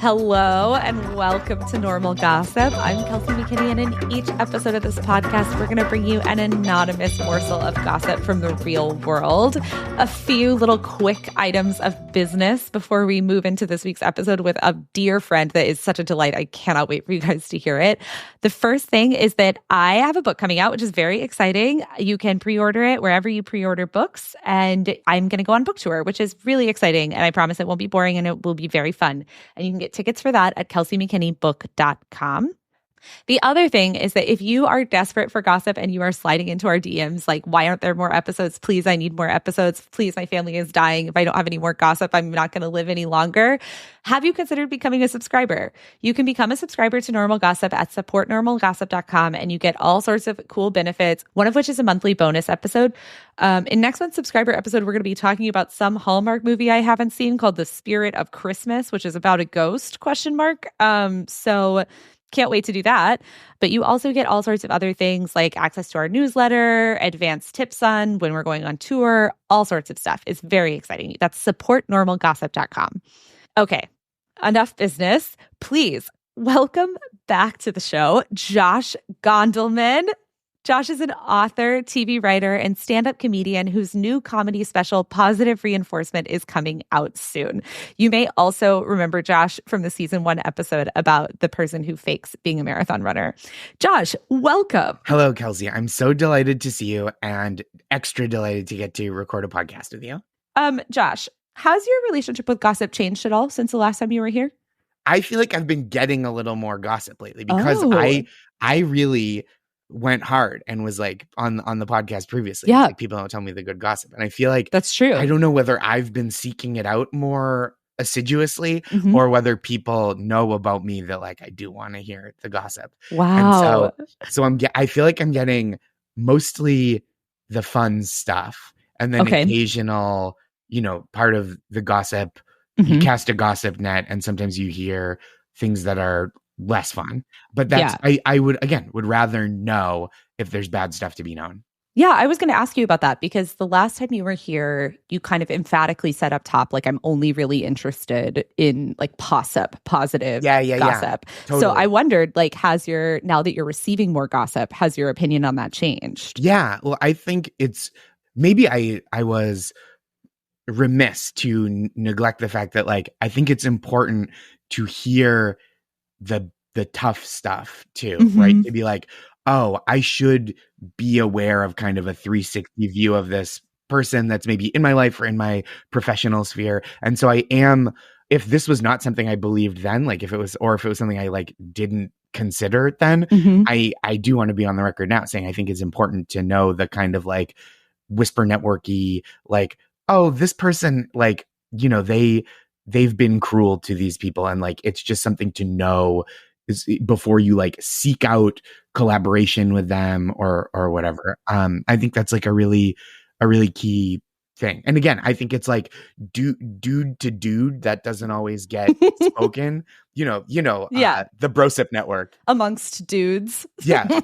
Hello and welcome to Normal Gossip. I'm Kelsey McKinney, and in each episode of this podcast, we're going to bring you an anonymous morsel of gossip from the real world. A few little quick items of business before we move into this week's episode with a dear friend that is such a delight. I cannot wait for you guys to hear it. The first thing is that I have a book coming out, which is very exciting. You can pre-order it wherever you pre-order books, and I'm going to go on book tour, which is really exciting, and I promise it won't be boring and it will be very fun. And you can get tickets for that at kelseymckinneybook.com. The other thing is that if you are desperate for gossip and you are sliding into our DMs, like, why aren't there more episodes? Please, I need more episodes. Please, my family is dying. If I don't have any more gossip, I'm not going to live any longer. Have you considered becoming a subscriber? You can become a subscriber to Normal Gossip at supportnormalgossip.com, and you get all sorts of cool benefits, one of which is a monthly bonus episode. In next month's subscriber episode, we're going to be talking about some Hallmark movie I haven't seen called The Spirit of Christmas, which is about a ghost, ? So can't wait to do that. But you also get all sorts of other things like access to our newsletter, advanced tips on when we're going on tour, all sorts of stuff. It's very exciting. That's supportnormalgossip.com. Okay, enough business. Please welcome back to the show, Josh Gondelman. Josh is an author, TV writer, and stand-up comedian whose new comedy special, Positive Reinforcement, is coming out soon. You may also remember Josh from the season 1 episode about the person who fakes being a marathon runner. Josh, welcome. Hello, Kelsey. I'm so delighted to see you and extra delighted to get to record a podcast with you. Josh, has your relationship with gossip changed at all since the last time you were here? I feel like I've been getting a little more gossip lately because I really went hard and was like on the podcast previously. Yeah. Like, people don't tell me the good gossip. And I feel like that's true. I don't know whether I've been seeking it out more assiduously or whether people know about me that like I do want to hear the gossip. Wow. And so I feel like I'm getting mostly the fun stuff and then occasional, part of the gossip. You cast a gossip net and sometimes you hear things that are less fun, but that's I would rather know if there's bad stuff to be known. Yeah, I was going to ask you about that because the last time you were here, you kind of emphatically said up top, like, I'm only really interested in like positive gossip. Totally. So I wondered, like, now that you're receiving more gossip, has your opinion on that changed? Yeah, well, I think it's maybe I was remiss to neglect the fact that like I think it's important to hear the tough stuff too, right? To be like, oh, I should be aware of kind of a 360 view of this person that's maybe in my life or in my professional sphere. And so I am, if this was not something I believed then, like if it was something I like didn't consider then, I do want to be on the record now saying I think it's important to know the kind of like whisper networky, like, oh, this person, like, they've been cruel to these people. And like, it's just something to know before you like seek out collaboration with them or whatever. I think that's like a really key thing. And again, I think it's like dude to dude that doesn't always get spoken, the brosip network amongst dudes. Yeah.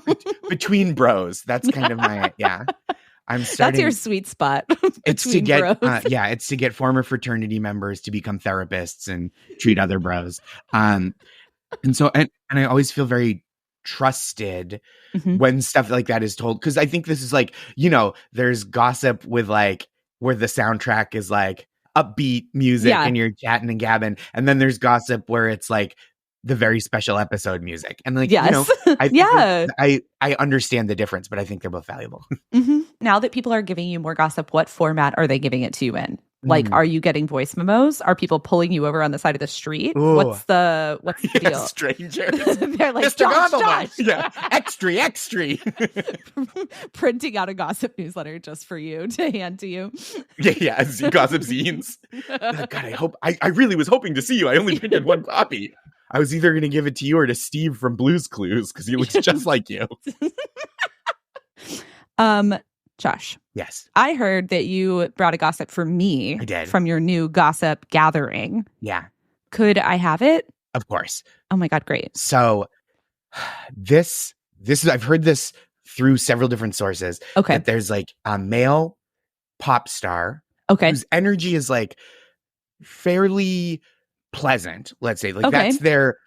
Between bros. That's kind of my, I'm starting. That's your sweet spot. It's to get, it's to get former fraternity members to become therapists and treat other bros. And so, and I always feel very trusted when stuff like that is told. Cause I think this is like, there's gossip with like, where the soundtrack is like upbeat music and you're chatting and gabbing. And then there's gossip where it's like the very special episode music. And like, I understand the difference, but I think they're both valuable. Now that people are giving you more gossip, what format are they giving it to you in? Like, are you getting voice memos? Are people pulling you over on the side of the street? Ooh. What's the deal? Strangers. They're like, Mr. Josh. Yeah. Extra. Printing out a gossip newsletter just for you to hand to you. Yeah. Gossip zines. God, I really was hoping to see you. I only printed one copy. I was either going to give it to you or to Steve from Blue's Clues because he looks just like you. Josh. Yes. I heard that you brought a gossip for me. I did. From your new gossip gathering. Yeah. Could I have it? Of course. Oh my God, great. So this is, I've heard this through several different sources. Okay. That there's like a male pop star. Okay. Whose energy is like fairly pleasant, let's say. Like Okay.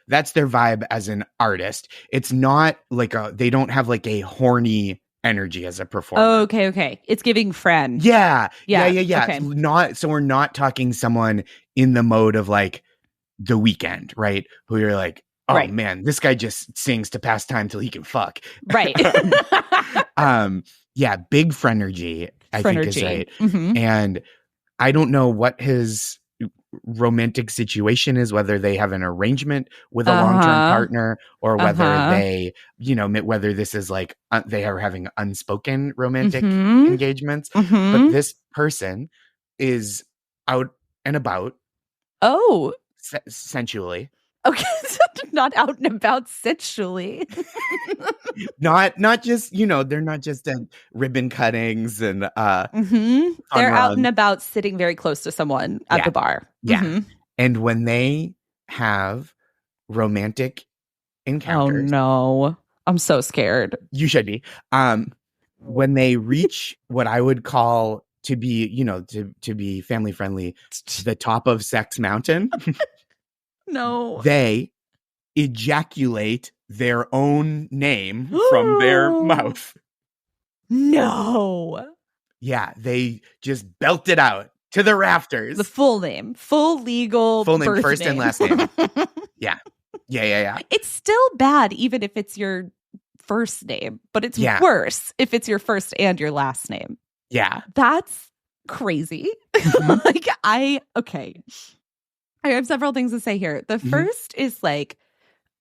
that's their vibe as an artist. It's not like they don't have like a horny energy as a performer. Okay. It's giving friend. Yeah. Okay. Not so we're not talking someone in the mode of like The Weeknd, right? Who you're like, oh Right. man, this guy just sings to pass time till he can fuck. Right. Yeah, big Frenergy, I think is right. Mm-hmm. And I don't know what his romantic situation is, whether they have an arrangement with a long-term partner or whether they, whether this is like they are having unspoken romantic engagements. But this person is out and about. Oh. Sensually. Okay, so not out and about sexually. not just, they're not just at ribbon cuttings and they're out and about sitting very close to someone at the bar. Yeah. And when they have romantic encounters. Oh no. I'm so scared. You should be. When they reach what I would call to be, to be family friendly, the top of Sex Mountain. No. They ejaculate their own name from their mouth. No. Yeah, they just belt it out to the rafters. The full name. Full legal full name, birth first name. And last name. Yeah. It's still bad even if it's your first name, but it's worse if it's your first and your last name. Yeah. That's crazy. I have several things to say here. The first is like,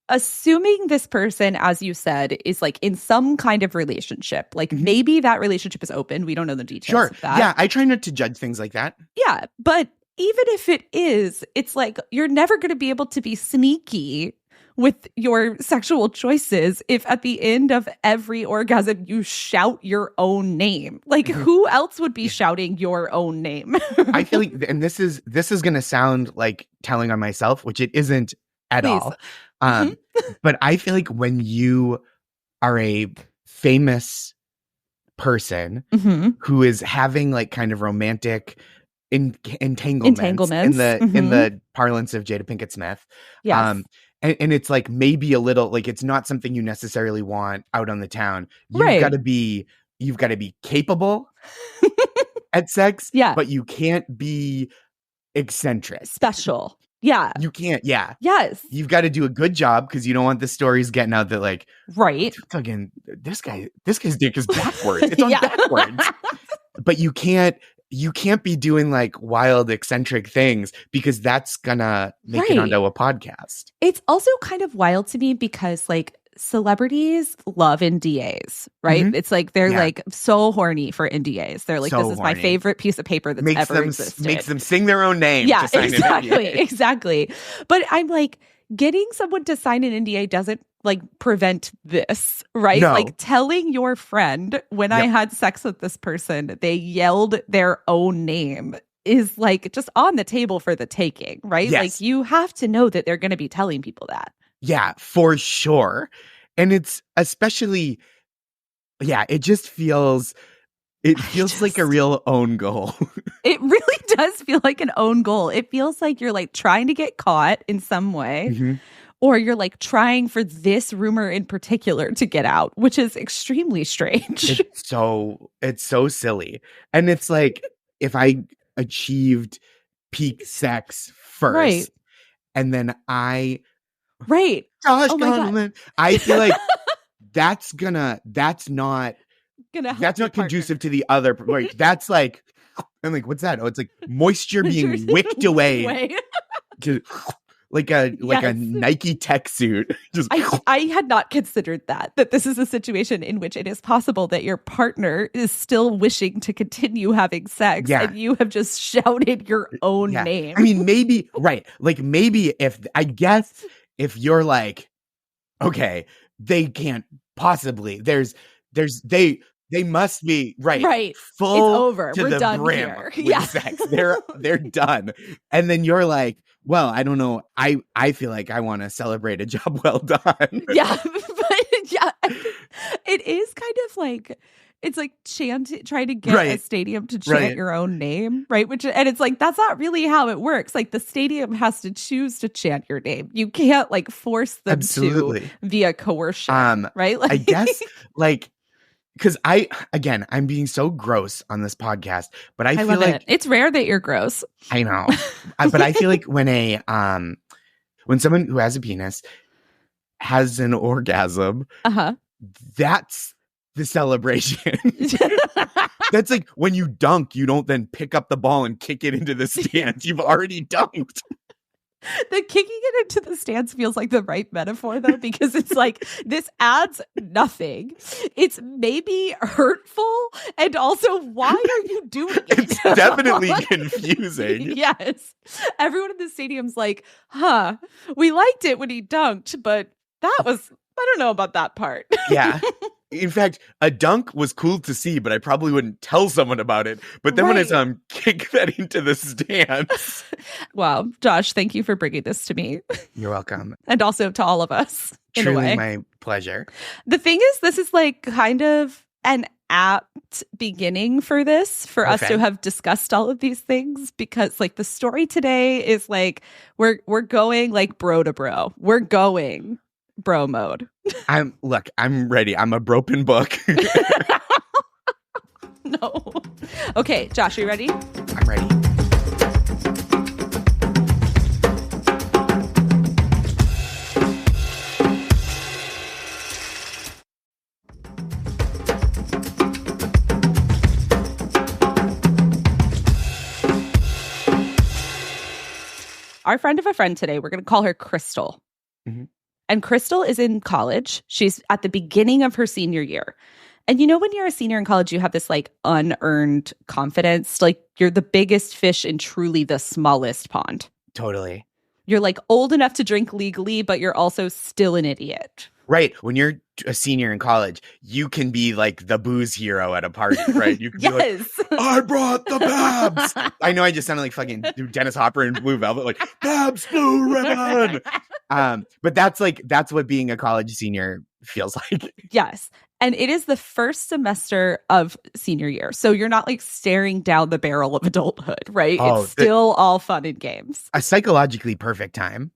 assuming this person, as you said, is like in some kind of relationship, like maybe that relationship is open. We don't know the details of that. Yeah, I try not to judge things like that. Yeah, but even if it is, it's like you're never going to be able to be sneaky with your sexual choices if at the end of every orgasm you shout your own name. Like who else would be shouting your own name? I feel like, and this is going to sound like telling on myself, which it isn't at all. But I feel like when you are a famous person who is having like kind of romantic entanglements in the parlance of Jada Pinkett Smith. Yes. And it's like maybe a little like it's not something you necessarily want out on the town. You've got to be capable at sex, but you can't be eccentric. Special. Yeah. You can't. Yeah. Yes. You've got to do a good job because you don't want the stories getting out that like, fucking this guy's dick is backwards. It's on backwards. But you can't be doing like wild eccentric things because that's gonna make it onto a podcast. It's also kind of wild to me because like celebrities love NDAs, right? It's like they're like so horny for NDAs. They're like, so this is my favorite piece of paper that's ever existed. Makes them sing their own name. Yeah, to sign exactly. But I'm like, getting someone to sign an NDA doesn't like prevent this, right? No. Like telling your friend when I had sex with this person, they yelled their own name is like just on the table for the taking, right? Yes. Like you have to know that they're going to be telling people that. Yeah, for sure. And it's especially, it just feels, like a real own goal. It really does feel like an own goal. It feels like you're like trying to get caught in some way, or you're like trying for this rumor in particular to get out, which is extremely strange. It's so silly. And it's like, if I achieved peak sex first, and then Josh Gondelman, I feel like that's not conducive to the other. Like, that's like, I'm like, what's that? Oh, it's like moisture being wicked away. Like a Nike tech suit. Just I had not considered that this is a situation in which it is possible that your partner is still wishing to continue having sex and you have just shouted your own name. I mean, maybe, right. Like maybe if you're like, okay, they can't possibly, they must be full it's over. to We're the done brim here. with sex. They're done. And then you're like, well, I don't know. I feel like I want to celebrate a job well done. Yeah. But it is kind of like, It's like trying to get a stadium to chant your own name, right? And it's like, that's not really how it works. Like the stadium has to choose to chant your name. You can't like force them to via coercion, right? Like, I guess like, because I'm being so gross on this podcast, but I feel like it's rare that you're gross. I know, but I feel like when someone who has a penis has an orgasm, that's the celebration. That's like when you dunk, you don't then pick up the ball and kick it into the stands. You've already dunked. The kicking it into the stands feels like the right metaphor, though, because it's like this adds nothing. It's maybe hurtful. And also, why are you doing it? It's definitely confusing. Yes. Everyone in the stadium's like, we liked it when he dunked, but I don't know about that part. Yeah. In fact, a dunk was cool to see, but I probably wouldn't tell someone about it. But then when I saw him kick that into the stands. Wow. Josh, thank you for bringing this to me. You're welcome. And also to all of us. Truly my pleasure. The thing is, this is like kind of an apt beginning for us to have discussed all of these things, because like the story today is like, we're going like bro to bro. We're going bro mode. I'm ready. I'm a broken book. No. Okay, Josh, are you ready? I'm ready. Our friend of a friend today, we're going to call her Crystal. Mm-hmm. And Crystal is in college. She's at the beginning of her senior year. And you know, when you're a senior in college, you have this like unearned confidence. Like you're the biggest fish in truly the smallest pond. Totally. You're like old enough to drink legally, but you're also still an idiot. Right. When you're a senior in college, you can be like the booze hero at a party, right? You can be like, I brought the Babs. I know I just sounded like fucking Dennis Hopper in Blue Velvet, like Babs Blue Ribbon. But that's what being a college senior feels like. Yes. And it is the first semester of senior year. So you're not like staring down the barrel of adulthood, right? It's still all fun and games. A psychologically perfect time.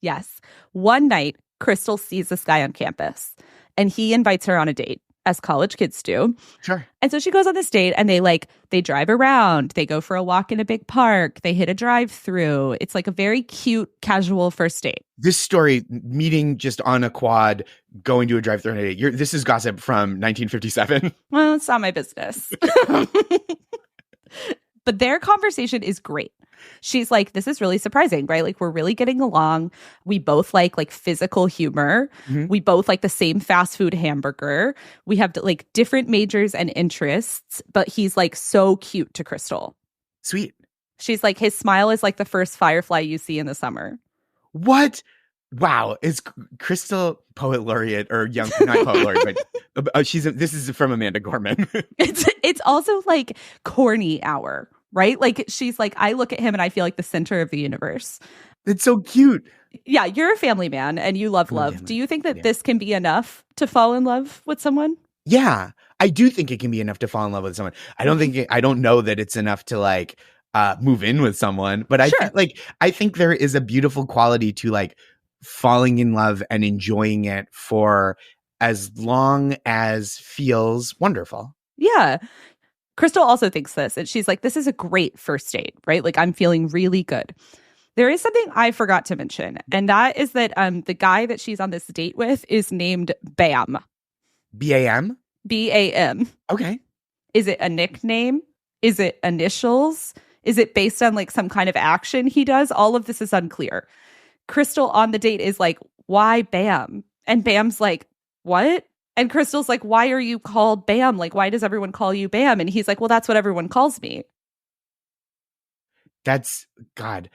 Yes. One night, Crystal sees this guy on campus and he invites her on a date, as college kids do. Sure. And so she goes on this date and they drive around. They go for a walk in a big park. They hit a drive-through. It's like a very cute, casual first date. This story, meeting just on a quad, going to a drive-through on a date. This is gossip from 1957. Well, it's not my business. But their conversation is great. She's like, this is really surprising, right? Like, we're really getting along. We both like physical humor. Mm-hmm. We both like the same fast food hamburger. We have like different majors and interests, but he's like so cute to Crystal. Sweet. She's like, his smile is like the first firefly you see in the summer. What? Wow. Is Crystal poet laureate or not poet laureate, but this is from Amanda Gorman. It's also like corny hour, right? Like she's like, I look at him and I feel like the center of the universe. It's so cute. Yeah, you're a family man and you love love. Do you think that this can be enough to fall in love with someone? Yeah, I do think it can be enough to fall in love with someone. I don't know that it's enough to like move in with someone, but I think there is a beautiful quality to like falling in love and enjoying it for as long as feels wonderful. Yeah. Crystal also thinks this, and she's like, this is a great first date, right? Like, I'm feeling really good. There is something I forgot to mention, and that is that the guy that she's on this date with is named Bam. B-A-M? B-A-M. Okay. Is it a nickname? Is it initials? Is it based on like some kind of action he does? All of this is unclear. Crystal on the date is like, why Bam? And Bam's like, what? And Crystal's like, why are you called Bam? Like, why does everyone call you Bam? And he's like, well, that's what everyone calls me. That's, God,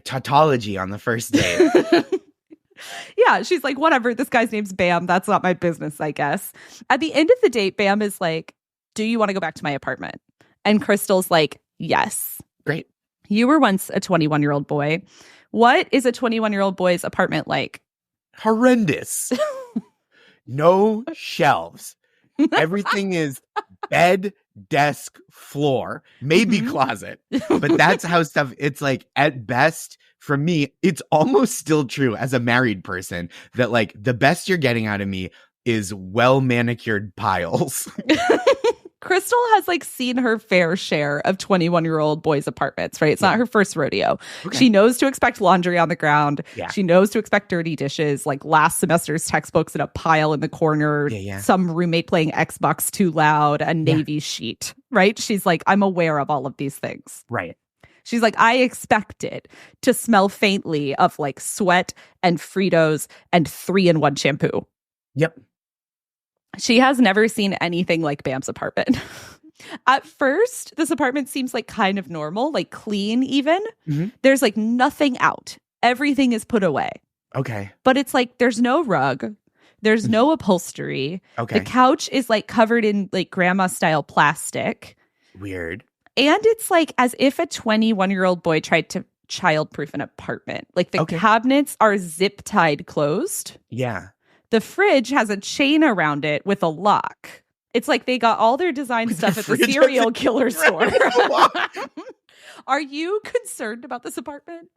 tautology on the first date. Yeah, she's like, whatever, this guy's name's Bam. That's not my business, I guess. At the end of the date, Bam is like, do you want to go back to my apartment? And Crystal's like, yes. Great. You were once a 21-year-old boy. What is a 21-year-old boy's apartment like? Horrendous. No shelves. Everything is bed, desk, floor, maybe closet. But that's how stuff, it's like at best for me, it's almost still true as a married person that like the best you're getting out of me is well manicured piles. Crystal has like seen her fair share of 21-year-old boys' apartments, right? It's not her first rodeo. Okay. She knows to expect laundry on the ground. Yeah. She knows to expect dirty dishes, like last semester's textbooks in a pile in the corner, some roommate playing Xbox too loud, a navy sheet, right? She's like, I'm aware of all of these things. Right. She's like, I expect it to smell faintly of like sweat and Fritos and 3-in-1 shampoo. Yep. She has never seen anything like Bam's apartment. At first, this apartment seems like kind of normal, like clean even. Mm-hmm. There's like nothing out. Everything is put away. Okay. But it's like there's no rug. There's no upholstery. Okay. The couch is like covered in like grandma style plastic. Weird. And it's like as if a 21-year-old boy tried to childproof an apartment. Like the cabinets are zip tied closed. Yeah. The fridge has a chain around it with a lock. It's like they got all their design stuff at the serial killer store. Are you concerned about this apartment?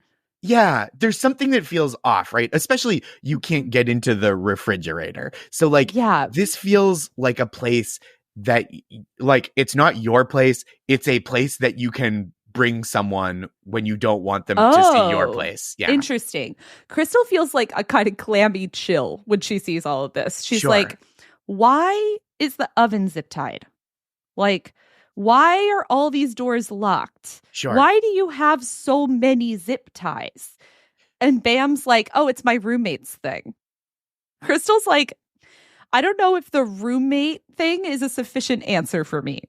Yeah, there's something that feels off, right? Especially you can't get into the refrigerator. So like, this feels like a place that like, it's not your place. It's a place that you can bring someone when you don't want them to see your place. Yeah. Interesting. Crystal feels like a kind of clammy chill when she sees all of this. She's like, why is the oven zip tied? Like, why are all these doors locked? Sure. Why do you have so many zip ties? And Bam's like, oh, it's my roommate's thing. Crystal's like, I don't know if the roommate thing is a sufficient answer for me.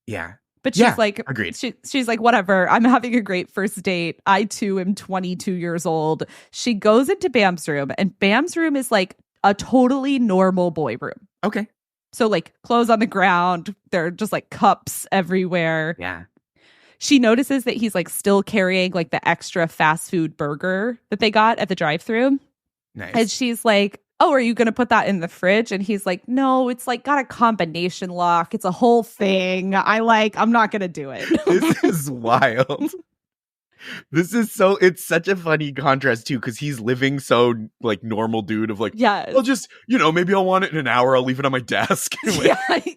Yeah. But she's like, agreed. She's like, whatever. I'm having a great first date. I too am 22 years old. She goes into Bam's room, and Bam's room is like a totally normal boy room. Okay. So like clothes on the ground. There are just like cups everywhere. Yeah. She notices that he's like still carrying like the extra fast food burger that they got at the drive-thru. Nice. And she's like, oh, are you going to put that in the fridge? And he's like, no, it's like got a combination lock. It's a whole thing. I'm not going to do it. This is wild. It's such a funny contrast too, because he's living so like normal dude of like, I'll just, maybe I'll want it in an hour. I'll leave it on my desk.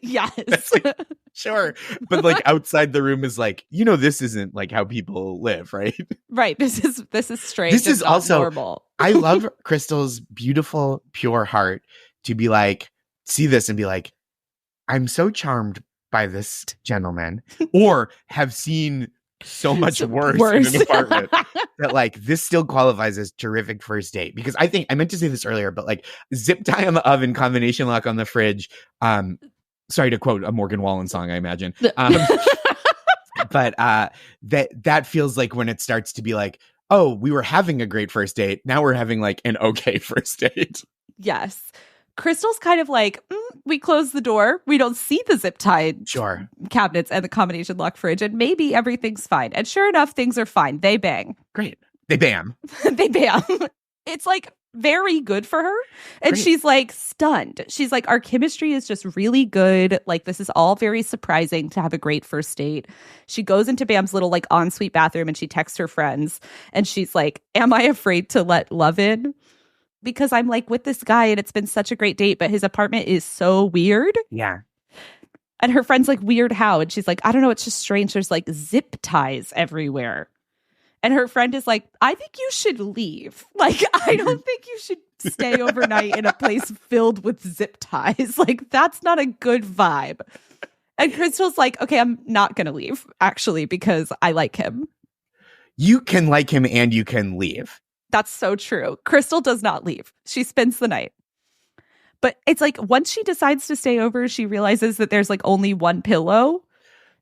Yes. Like, sure. But like outside the room is like, this isn't like how people live, right? Right. This is strange. This is also normal. I love Crystal's beautiful, pure heart to be like, see this and be like, I'm so charmed by this gentleman, or have seen so much worse in an apartment that like this still qualifies as terrific first date. Because I think I meant to say this earlier, but like zip tie on the oven, combination lock on the fridge. Sorry to quote a Morgan Wallen song, I imagine. But that feels like when it starts to be like, oh, we were having a great first date. Now we're having like an okay first date. Yes. Crystal's kind of like, we close the door. We don't see the zip tied cabinets and the combination lock fridge, and maybe everything's fine. And sure enough, things are fine. They bang. Great. They bam. They bam. It's like very good for her. And she's like stunned. She's like, our chemistry is just really good. Like, this is all very surprising to have a great first date. She goes into Bam's little like ensuite bathroom and she texts her friends. And she's like, am I afraid to let love in? Because I'm like with this guy and it's been such a great date, but his apartment is so weird. Yeah. And her friend's like, weird how? And she's like, I don't know. It's just strange. There's like zip ties everywhere. And her friend is like, I think you should leave. Like, I don't think you should stay overnight in a place filled with zip ties. Like, that's not a good vibe. And Crystal's like, okay, I'm not going to leave, actually, because I like him. You can like him and you can leave. That's so true. Crystal does not leave. She spends the night. But it's like once she decides to stay over, she realizes that there's like only one pillow.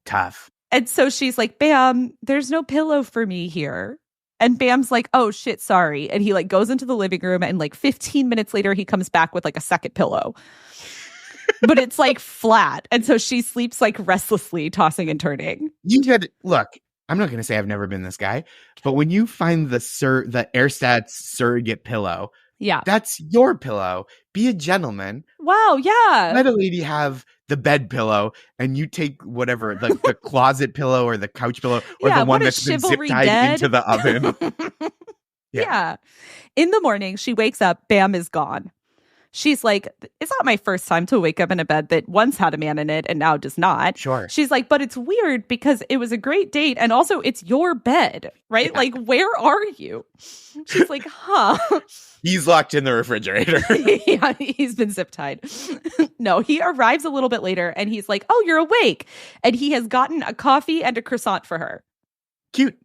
Tough. And so she's like, Bam, there's no pillow for me here. And Bam's like, oh, shit, sorry. And he like goes into the living room and like 15 minutes later, he comes back with like a second pillow. But it's like flat. And so she sleeps like restlessly, tossing and turning. Look, I'm not going to say I've never been this guy, but when you find the Airstats surrogate pillow, Yeah. That's your pillow. Be a gentleman. Wow. Yeah. Let a lady have the bed pillow, and you take whatever, the closet pillow or the couch pillow or Yeah. the one What is that's been zip chivalry tied dead? into the oven. Yeah. Yeah. In the morning, she wakes up, Bam is gone. She's like, it's not my first time to wake up in a bed that once had a man in it and now does not. Sure. She's like, but it's weird because it was a great date and also it's your bed, right? Yeah. Like, where are you? She's like, huh. He's locked in the refrigerator. Yeah, he's been zip tied. No, he arrives a little bit later and he's like, oh, you're awake. And he has gotten a coffee and a croissant for her. Cute.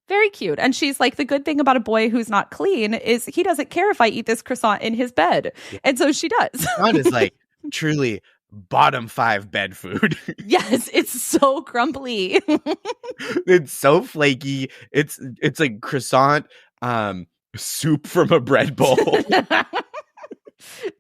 Very cute. And she's like, the good thing about a boy who's not clean is he doesn't care if I eat this croissant in his bed. Yeah. And so she does. Croissant is like truly bottom 5 bed food. Yes, it's so crumbly. It's so flaky. It's like croissant soup from a bread bowl.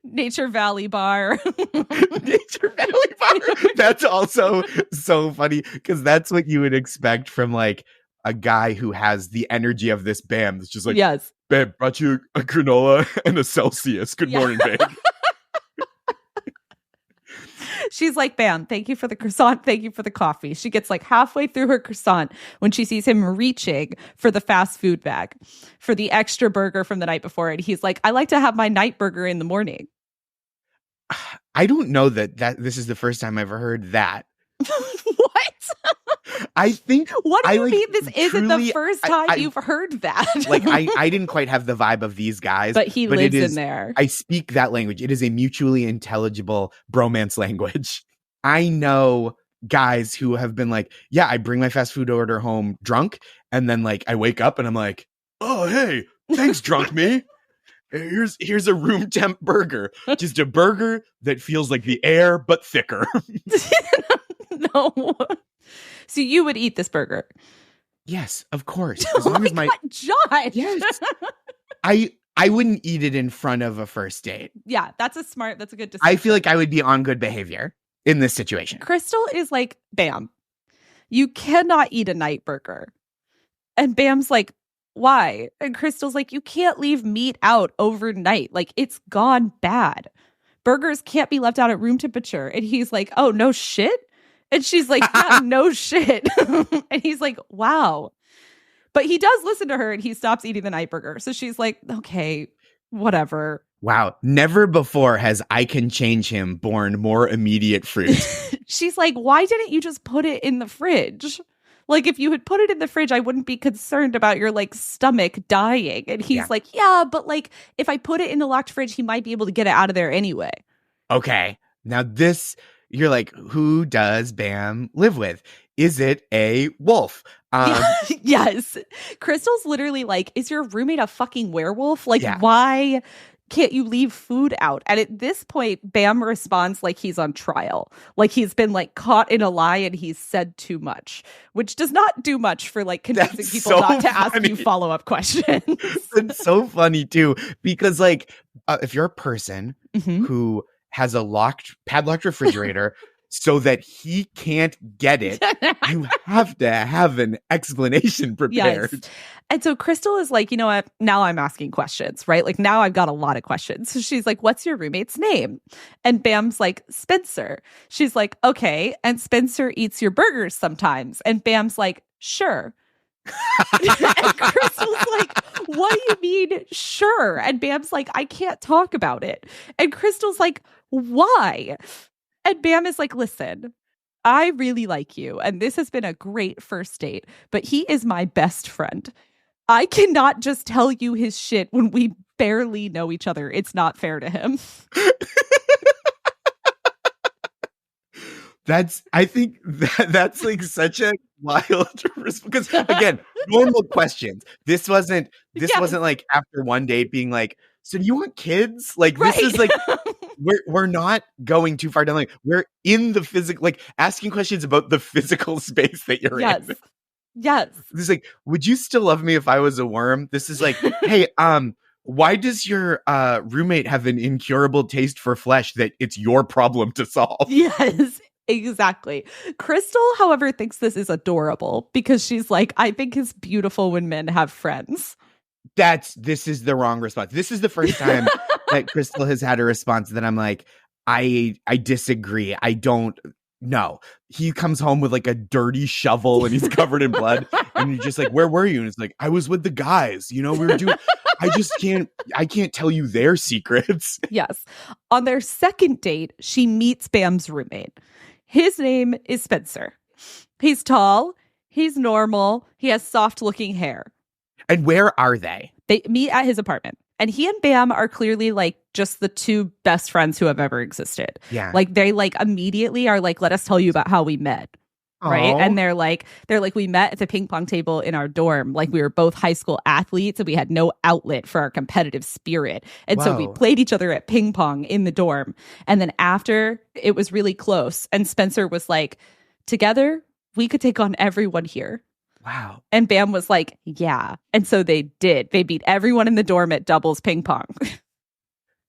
Nature Valley bar. Nature Valley bar. That's also so funny because that's what you would expect from like a guy who has the energy of this Bam. It's just like, yes, babe, brought you a granola and a Celsius. Good morning, babe. She's like, Bam, thank you for the croissant. Thank you for the coffee. She gets like halfway through her croissant when she sees him reaching for the fast food bag for the extra burger from the night before. And he's like, I like to have my night burger in the morning. I don't know that this is the first time I've ever heard that. What? I think. What do you like, mean this isn't truly, the first time you've heard that? Like, I didn't quite have the vibe of these guys. But he lives in there. I speak that language. It is a mutually intelligible bromance language. I know guys who have been like, yeah, I bring my fast food order home drunk. And then like I wake up and I'm like, oh, hey, thanks, drunk me. Here's a room temp burger. Just a burger that feels like the air, but thicker. No. So you would eat this burger? Yes, of course. As long as God, Josh. Yes. I wouldn't eat it in front of a first date. Yeah, that's a good decision. I feel like I would be on good behavior in this situation. Crystal is like, Bam, you cannot eat a night burger. And Bam's like, why? And Crystal's like, you can't leave meat out overnight. Like, it's gone bad. Burgers can't be left out at room temperature. And he's like, oh, no shit? And she's like, yeah, no shit. And he's like, wow. But he does listen to her and he stops eating the night burger. So she's like, okay, whatever. Wow. Never before has I can change him borne more immediate fruit. She's like, why didn't you just put it in the fridge? Like, if you had put it in the fridge, I wouldn't be concerned about your like stomach dying. And he's like, yeah, but like if I put it in the locked fridge, he might be able to get it out of there anyway. Okay. Now this, you're like, who does Bam live with? Is it a wolf? Yes. Crystal's literally like, is your roommate a fucking werewolf? Like, why can't you leave food out? And at this point, Bam responds like he's on trial. Like he's been like caught in a lie and he's said too much, which does not do much for like convincing people not to ask you follow-up questions. It's so funny too, because like if you're a person who has a padlocked refrigerator so that he can't get it, you have to have an explanation prepared. Yes. And so Crystal is like, you know what? Now I'm asking questions, right? Like now I've got a lot of questions. So she's like, what's your roommate's name? And Bam's like, Spencer. She's like, okay. And Spencer eats your burgers sometimes. And Bam's like, sure. And Crystal's like, what do you mean, sure? And Bam's like, I can't talk about it. And Crystal's like, why? And Bam is like, listen, I really like you. And this has been a great first date, but he is my best friend. I cannot just tell you his shit when we barely know each other. It's not fair to him. I think that's like such a wild because again, normal questions. This wasn't like after one date being like, so do you want kids? Like this is like we're not going too far down the line. We're in the physical, like asking questions about the physical space that you're in. Yes. This is like, would you still love me if I was a worm? This is like, hey, why does your roommate have an incurable taste for flesh that it's your problem to solve? Yes. Exactly. Crystal, however, thinks this is adorable because she's like, I think it's beautiful when men have friends. This is the wrong response. This is the first time that Crystal has had a response that I'm like, I disagree. I don't know. He comes home with like a dirty shovel and he's covered in blood. And you're just like, where were you? And it's like, I was with the guys. You know, we were doing I can't tell you their secrets. Yes. On their second date, she meets Bam's roommate. His name is Spencer. He's tall, he's normal, he has soft looking hair. And where are they? They meet at his apartment. And he and Bam are clearly like just the two best friends who have ever existed. Yeah. Like they like immediately are like, let us tell you about how we met. Right. Aww. And they're like, we met at the ping pong table in our dorm. Like we were both high school athletes and we had no outlet for our competitive spirit. And so we played each other at ping pong in the dorm. And then after it was really close. And Spencer was like, together, we could take on everyone here. Wow. And Bam was like, yeah. And so they did. They beat everyone in the dorm at doubles ping pong.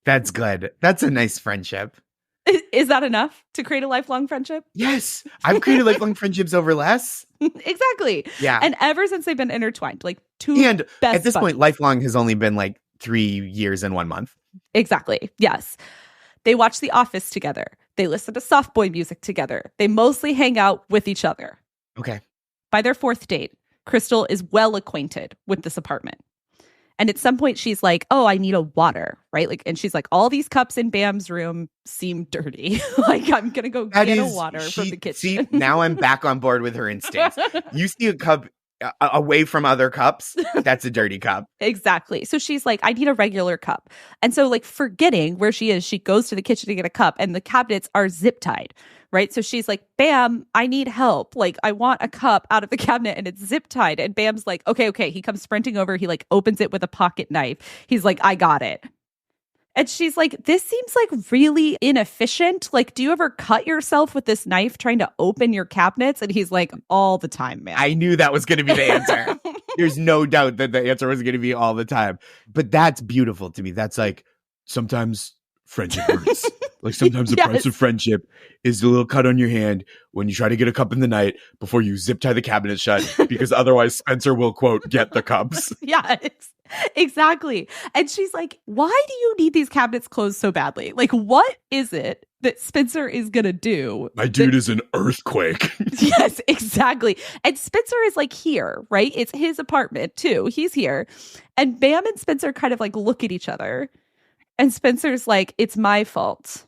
That's good. That's a nice friendship. Is that enough to create a lifelong friendship? Yes. I've created lifelong friendships over less. Exactly. Yeah. And ever since they've been intertwined, like two and best at this buddies. point, lifelong has only been like 3 years and 1 month. Exactly. Yes. They watch The Office together. They listen to soft boy music together. They mostly hang out with each other. Okay. By their fourth date, Crystal is well acquainted with this apartment. And at some point she's like, oh, I need a water, right? Like, and she's like, all these cups in Bam's room seem dirty. Like, I'm going to go get a water from the kitchen. See, now I'm back on board with her instincts. You see a cup away from other cups, that's a dirty cup. Exactly. So she's like, I need a regular cup. And so like forgetting where she is, she goes to the kitchen to get a cup and the cabinets are zip tied. Right. So she's like, Bam, I need help. Like, I want a cup out of the cabinet and it's zip tied. And Bam's like, okay. He comes sprinting over. He like opens it with a pocket knife. He's like, I got it. And she's like, this seems like really inefficient. Like, do you ever cut yourself with this knife trying to open your cabinets? And he's like, all the time, man. I knew that was going to be the answer. There's no doubt that the answer was going to be all the time. But that's beautiful to me. That's like, sometimes friendship hurts. Like sometimes the price of friendship is a little cut on your hand when you try to get a cup in the night before you zip tie the cabinet shut, because otherwise Spencer will, quote, get the cups. Yeah, exactly. And she's like, why do you need these cabinets closed so badly? Like, what is it that Spencer is going to do? My dude is an earthquake. Yes, exactly. And Spencer is like here, right? It's his apartment too. He's here. And Bam and Spencer kind of like look at each other. And Spencer's like, it's my fault.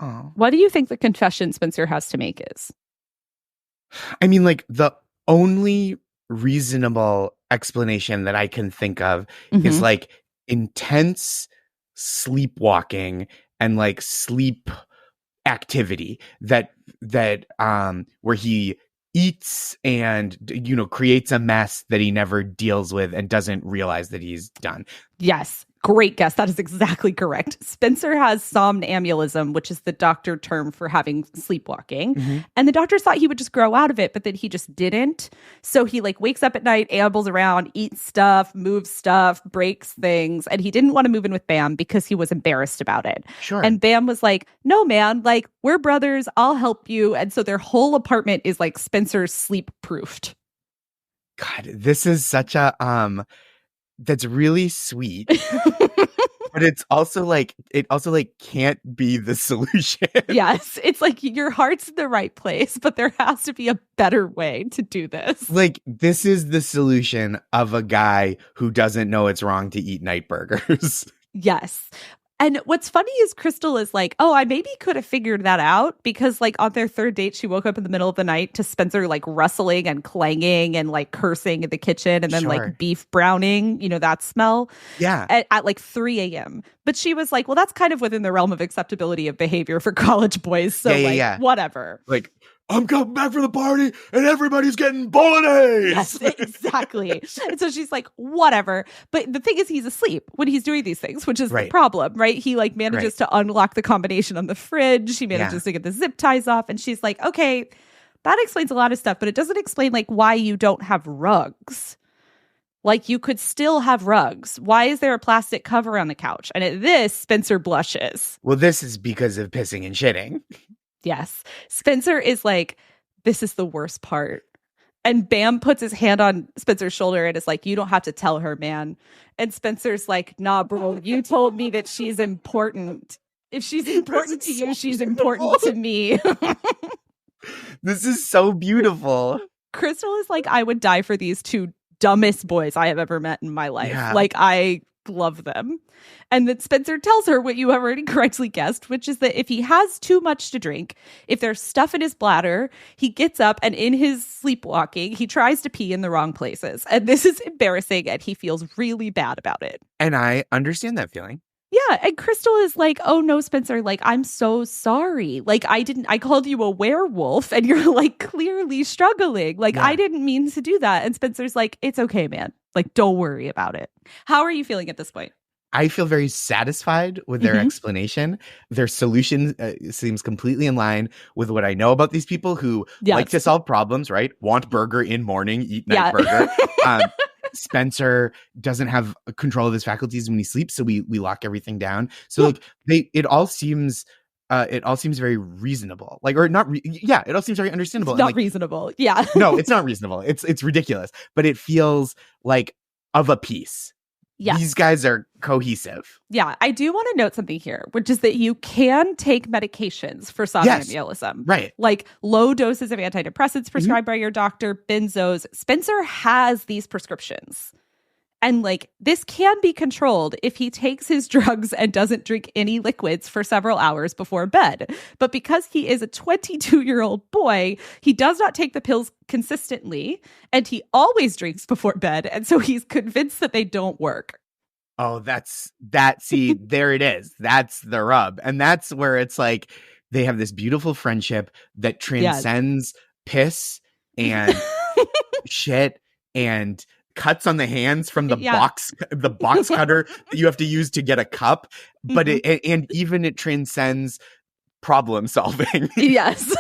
Oh. What do you think the confession Spencer has to make is? I mean, like, the only reasonable explanation that I can think of is like intense sleepwalking and like sleep activity that where he eats and, you know, creates a mess that he never deals with and doesn't realize that he's done. Yes. Great guess. That is exactly correct. Spencer has somnambulism, which is the doctor term for having sleepwalking. Mm-hmm. And the doctors thought he would just grow out of it, but then he just didn't. So he like wakes up at night, ambles around, eats stuff, moves stuff, breaks things. And he didn't want to move in with Bam because he was embarrassed about it. Sure. And Bam was like, no, man, like we're brothers. I'll help you. And so their whole apartment is like Spencer's sleep proofed. God, this is such a, that's really sweet. But it also can't be the solution. Yes. It's like your heart's in the right place, but there has to be a better way to do this. Like, this is the solution of a guy who doesn't know it's wrong to eat night burgers. Yes. And what's funny is Crystal is like, oh, I maybe could have figured that out, because like on their third date, she woke up in the middle of the night to Spencer like rustling and clanging and like cursing in the kitchen and then like beef browning, you know, that smell. Yeah. At like 3 a.m. But she was like, well, that's kind of within the realm of acceptability of behavior for college boys. So whatever. Like, I'm coming back for the party and everybody's getting bolognese. Yes, exactly. And so she's like, whatever. But the thing is, he's asleep when he's doing these things, which is the problem, right? He like manages to unlock the combination on the fridge. He manages to get the zip ties off. And she's like, okay, that explains a lot of stuff, but it doesn't explain like why you don't have rugs. Like you could still have rugs. Why is there a plastic cover on the couch? And at this, Spencer blushes. Well, this is because of pissing and shitting. Yes. Spencer is like, this is the worst part. And Bam puts his hand on Spencer's shoulder and is like, you don't have to tell her, man. And Spencer's like, nah, bro, you told me that she's important. If she's important to you, she's important to me. This is so beautiful. Crystal is like, I would die for these two dumbest boys I have ever met in my life. Yeah. Like, I love them. And then Spencer tells her what you have already correctly guessed, which is that if he has too much to drink, if there's stuff in his bladder, he gets up and in his sleepwalking, he tries to pee in the wrong places. And this is embarrassing and he feels really bad about it. And I understand that feeling. Yeah, and Crystal is like, oh no, Spencer, like, I'm so sorry. Like, I called you a werewolf and you're like clearly struggling. Like, I didn't mean to do that. And Spencer's like, it's okay, man. Like, don't worry about it. How are you feeling at this point? I feel very satisfied with their explanation. Their solution seems completely in line with what I know about these people who like to solve problems, right? Want burger in morning, eat night burger. Spencer doesn't have control of his faculties when he sleeps, so we lock everything down. So like it all seems very reasonable. Like, or not it all seems very understandable. It's not reasonable. Yeah. No, it's not reasonable. It's ridiculous, but it feels like of a piece. Yeah. These guys are cohesive. Yeah. I do want to note something here, which is that you can take medications for somnambulism. Right. Like low doses of antidepressants prescribed by your doctor, benzos. Spencer has these prescriptions. And like this can be controlled if he takes his drugs and doesn't drink any liquids for several hours before bed. But because he is a 22-year-old boy, he does not take the pills consistently and he always drinks before bed. And so he's convinced that they don't work. Oh, see, there it is. That's the rub. And that's where it's like they have this beautiful friendship that transcends piss and shit and cuts on the hands from the box cutter that you have to use to get a cup, but it transcends problem solving. Yes.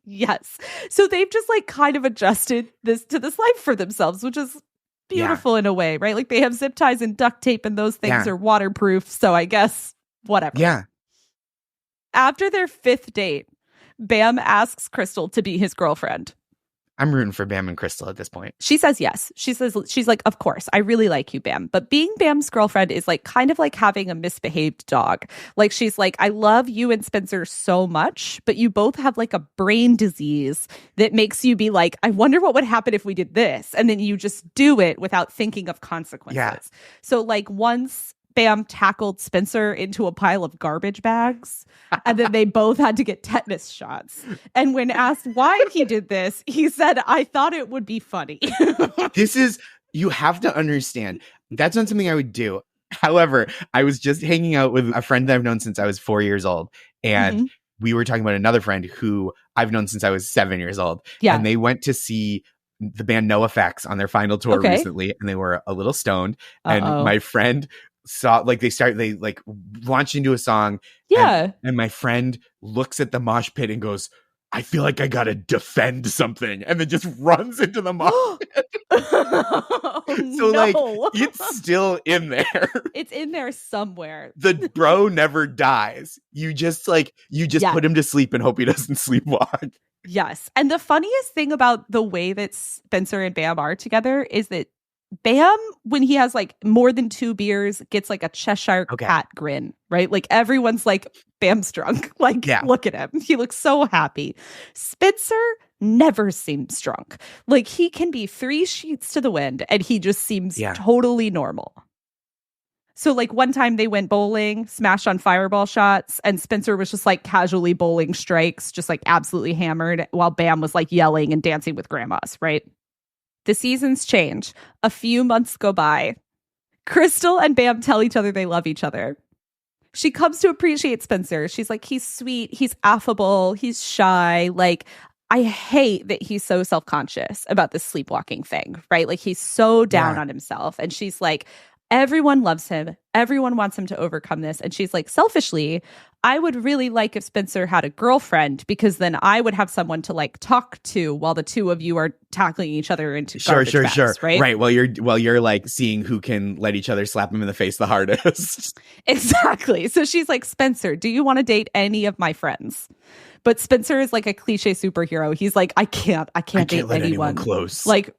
Yes. So they've just like kind of adjusted this life for themselves, which is beautiful in a way, right? Like they have zip ties and duct tape and those things are waterproof. So I guess whatever. Yeah. After their 5th date, Bam asks Crystal to be his girlfriend. I'm rooting for Bam and Crystal at this point. She says yes. She's like, of course, I really like you, Bam. But being Bam's girlfriend is like kind of like having a misbehaved dog. Like she's like, I love you and Spencer so much, but you both have like a brain disease that makes you be like, I wonder what would happen if we did this. And then you just do it without thinking of consequences. Yeah. So like once Bam tackled Spencer into a pile of garbage bags, and then they both had to get tetanus shots. And when asked why he did this, he said, I thought it would be funny. You have to understand, that's not something I would do. However, I was just hanging out with a friend that I've known since I was 4 years old. And we were talking about another friend who I've known since I was 7 years old. Yeah. And they went to see the band NoFX on their final tour recently, and they were a little stoned. And my friend saw they launched into a song. Yeah. And my friend looks at the mosh pit and goes, I feel like I gotta defend something, and then just runs into the mosh pit. Like it's still in there. It's in there somewhere. The bro never dies. You just put him to sleep and hope he doesn't sleepwalk. Yes. And the funniest thing about the way that Spencer and Bam are together is that Bam, when he has like more than 2 beers, gets like a Cheshire cat grin, right? Like everyone's like, Bam's drunk. Like, look at him. He looks so happy. Spencer never seems drunk. Like he can be 3 sheets to the wind and he just seems totally normal. So like one time they went bowling, smashed on fireball shots, and Spencer was just like casually bowling strikes, just like absolutely hammered, while Bam was like yelling and dancing with grandmas, right? The seasons change. A few months go by. Crystal and Bam tell each other they love each other. She comes to appreciate Spencer. She's like, he's sweet, he's affable, he's shy. Like, I hate that he's so self-conscious about this sleepwalking thing, right? Like, he's so down on himself. And she's like, Everyone loves him. Everyone wants him to overcome this. And she's like, selfishly, I would really like if Spencer had a girlfriend, because then I would have someone to like talk to while the two of you are tackling each other into garbage bags, right? Right. While you're like seeing who can let each other slap him in the face the hardest. Exactly. So she's like, Spencer, do you want to date any of my friends? But Spencer is like a cliche superhero. He's like, I can't date let anyone close. Like,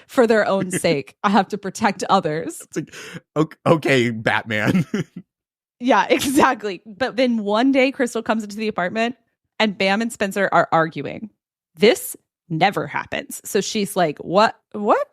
for their own sake, I have to protect others. It's like, okay, Batman. Yeah, exactly. But then one day, Crystal comes into the apartment and Bam and Spencer are arguing. This never happens. So she's like, what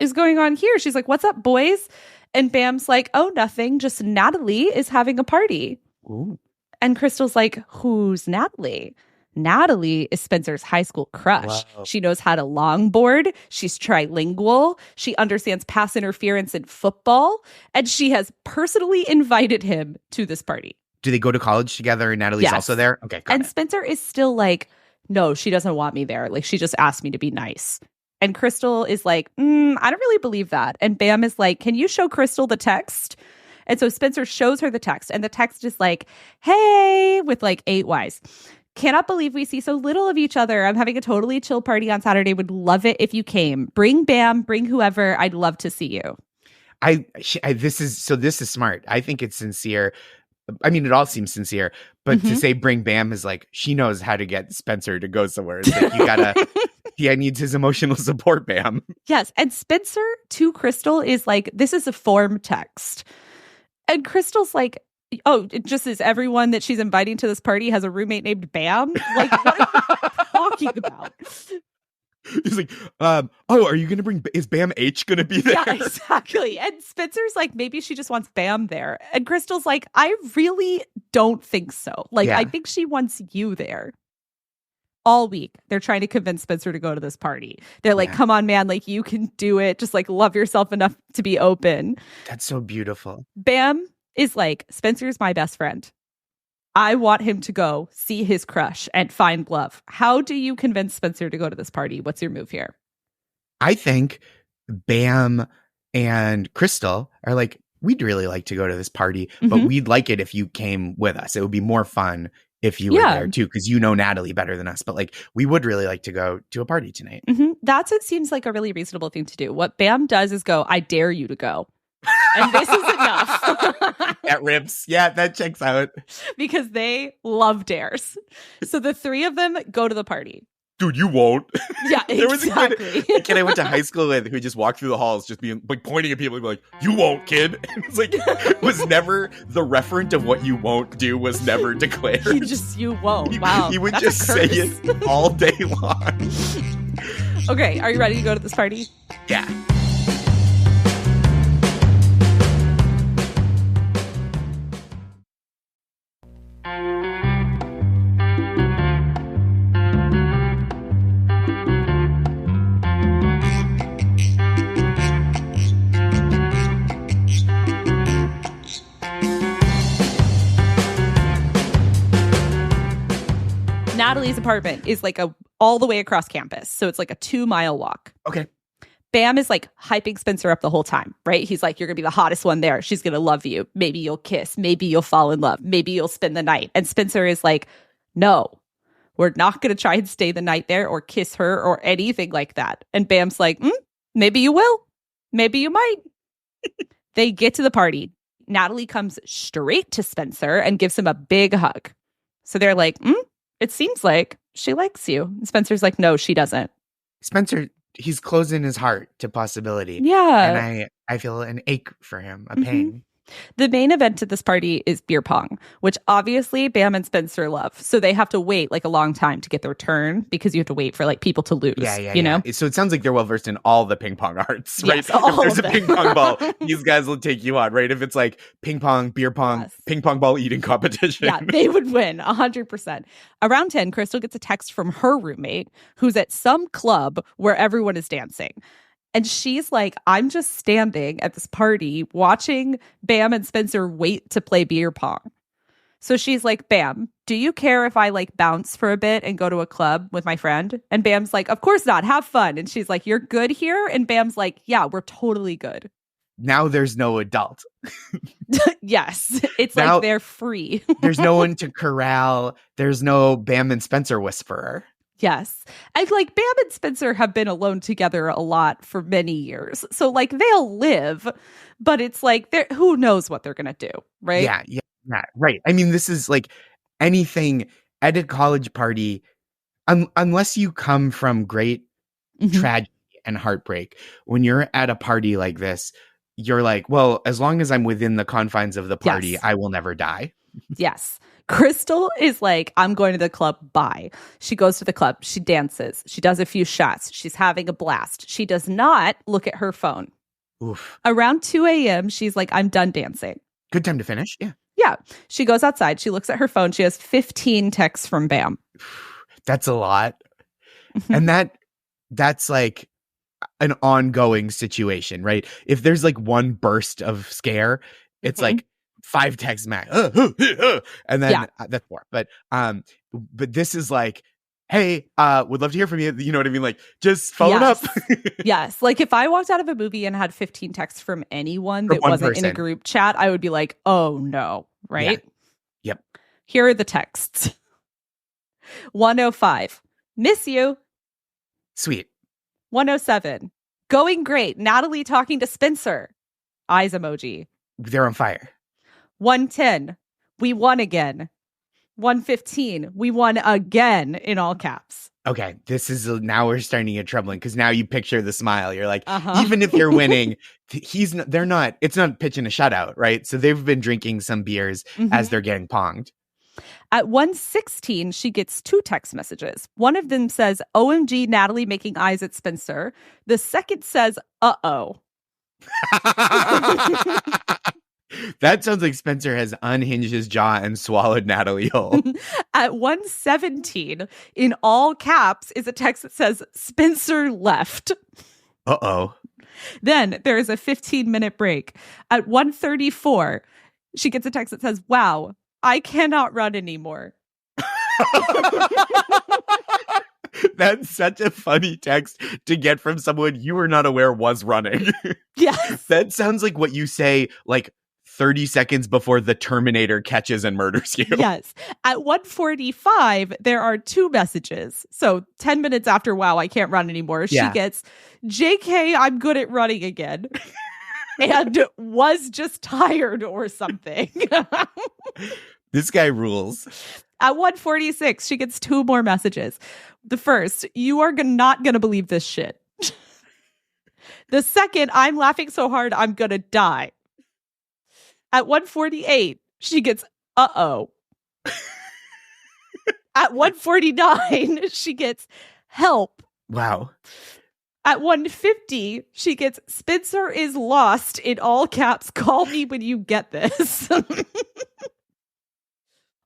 is going on here? She's like, what's up, boys? And Bam's like, oh, nothing. Just Natalie is having a party. Ooh. And Crystal's like, who's Natalie? Natalie is Spencer's high school crush. Wow. She knows how to longboard. She's trilingual. She understands pass interference in football. And she has personally invited him to this party. Do they go to college together and Natalie's also there? Okay, got And it. Spencer is still like, no, she doesn't want me there. Like, she just asked me to be nice. And Crystal is like, I don't really believe that. And Bam is like, can you show Crystal the text? And so Spencer shows her the text. And the text is like, hey, with like 8 Ys. Cannot believe we see so little of each other. I'm having a totally chill party on Saturday. Would love it if you came. Bring Bam, bring whoever. I'd love to see you. This is smart. I think it's sincere. I mean, it all seems sincere, but to say bring Bam is like, she knows how to get Spencer to go somewhere. It's like, you gotta, he needs his emotional support, Bam. Yes. And Spencer to Crystal is like, this is a form text. And Crystal's like, oh, it just is everyone that she's inviting to this party has a roommate named Bam? Like, what are you talking about? He's like, are you going to bring, is Bam H going to be there? Yeah, exactly. And Spencer's like, maybe she just wants Bam there. And Crystal's like, I really don't think so. Like, I think she wants you there. All week, they're trying to convince Spencer to go to this party. They're like, come on, man, like, you can do it. Just like, love yourself enough to be open. That's so beautiful. Bam is like, Spencer's my best friend. I want him to go see his crush and find love. How do you convince Spencer to go to this party? What's your move here? I think Bam and Crystal are like, we'd really like to go to this party, but we'd like it if you came with us. It would be more fun if you were there too, because you know Natalie better than us. But like, we would really like to go to a party tonight. That's what seems like a really reasonable thing to do. What Bam does is go, I dare you to go. And this is enough. That rips. Yeah, that checks out. Because they love dares. So the three of them go to the party. Dude, you won't. Yeah, exactly. There was a kid I went to high school with who just walked through the halls just being like pointing at people and be like, you won't, kid. It's like, it was never, the referent of what you won't do was never declared. You won't. Wow. He would just say it all day long. Okay, are you ready to go to this party? Yeah. Natalie's apartment is like all the way across campus. So it's like a 2-mile walk. Okay. Bam is like hyping Spencer up the whole time, right? He's like, you're going to be the hottest one there. She's going to love you. Maybe you'll kiss. Maybe you'll fall in love. Maybe you'll spend the night. And Spencer is like, no, we're not going to try and stay the night there or kiss her or anything like that. And Bam's like, maybe you will. Maybe you might. They get to the party. Natalie comes straight to Spencer and gives him a big hug. So they're like, it seems like she likes you. And Spencer's like, no, she doesn't. Spencer, he's closing his heart to possibility. Yeah. And I feel an ache for him, a pain. The main event at this party is beer pong, which obviously Bam and Spencer love. So they have to wait like a long time to get their turn because you have to wait for like people to lose. You know? So it sounds like they're well versed in all the ping pong arts, right? Yes, all if there's of a them. ping pong ball, these guys will take you on, right? If it's like ping pong, beer pong, ping pong ball eating competition. Yeah, they would win 100%. Around 10, Crystal gets a text from her roommate who's at some club where everyone is dancing. And she's like, I'm just standing at this party watching Bam and Spencer wait to play beer pong. So she's like, Bam, do you care if I like bounce for a bit and go to a club with my friend? And Bam's like, of course not. Have fun. And she's like, you're good here? And Bam's like, yeah, we're totally good. now there's no adult. Yes. It's Now- like they're free. There's no one to corral. There's no Bam and Spencer whisperer. Yes. And like Bam and Spencer have been alone together a lot for many years. So like they'll live, but it's like who knows what they're going to do, right? Yeah, right. I mean, this is like anything at a college party, unless you come from great tragedy and heartbreak. When you're at a party like this, you're like, well, as long as I'm within the confines of the party, Yes. I will never die. Yes. Crystal is like, I'm going to the club. Bye. She goes to the club. She dances. She does a few shots. She's having a blast. She does not look at her phone. Oof. Around 2 a.m., she's like, I'm done dancing. Good time to finish. Yeah. Yeah. She goes outside. She looks at her phone. She has 15 texts from Bam. That's a lot. And that's like an ongoing situation, right? If there's like one burst of scare, it's like 5 texts max. And then that's more. But this is like, hey, would love to hear from you. You know what I mean? Like, just phone up. Yes. Like if I walked out of a movie and had 15 texts from anyone that wasn't in a group chat, I would be like, oh no. Right? Yeah. Yep. Here are the texts. 105. Miss you. Sweet. 107. Going great. Natalie talking to Spencer. Eyes emoji. They're on fire. 110. We won again. 115. We won again in all caps. Okay. This is now we're starting to get troubling because now you picture the smile. You're like, even if you're winning, it's not pitching a shutout, right? So they've been drinking some beers as they're getting ponged. At 116, she gets 2 text messages. One of them says, OMG, Natalie making eyes at Spencer. The second says, uh-oh. That sounds like Spencer has unhinged his jaw and swallowed Natalie whole. At 117, in all caps, is a text that says, Spencer left. Uh-oh. Then there is a 15-minute break. At 134, she gets a text that says, wow, I cannot run anymore. That's such a funny text to get from someone you were not aware was running. Yes. That sounds like what you say like 30 seconds before the Terminator catches and murders you. Yes. At 145, there are 2 messages. So 10 minutes after, wow, I can't run anymore, she gets, JK, I'm good at running again. And was just tired or something. This guy rules. At 146, she gets 2 more messages. The first, you are not going to believe this shit. The second, I'm laughing so hard, I'm going to die. At 148, she gets, uh-oh. At 149, she gets, help. Wow. At 150, she gets, Spencer is lost in all caps. Call me when you get this.